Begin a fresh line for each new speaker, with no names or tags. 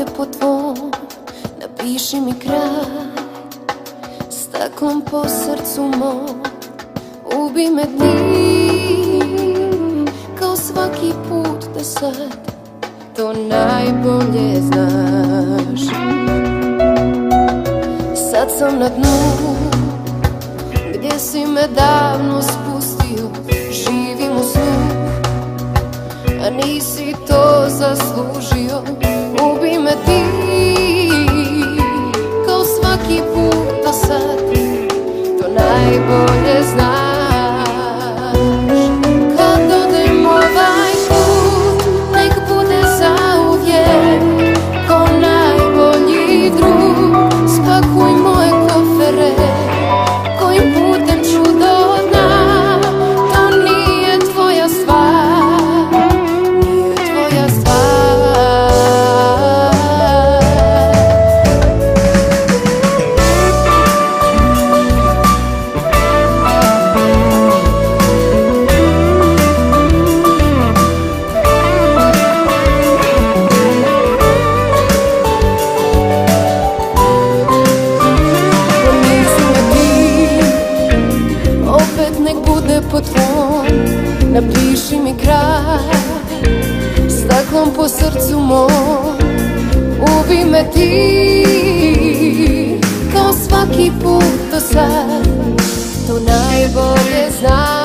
bude po tvom, napiši mi kraj. Staklom po srcu mom, ubij me dni, kao svaki put do sad, to najbolje znaš. Sad sam na dnu, gdje si me davno spustio, živim u snu, a nisi to zaslužio. Ubij me ti, kao svaki put do sad, to najbolje znaš. Kad odem ovaj put, nek bude zauvijek, ko najbolji drug. Spakuj moje kofere, kojim putem ću do dna. To nije tvoja stvar, nije tvoja stvar. Nek bude po tvom, napiši mi kraj. Staklom po srcu mom, ubij me ti, kao svaki put do sad, to najbolje znaš.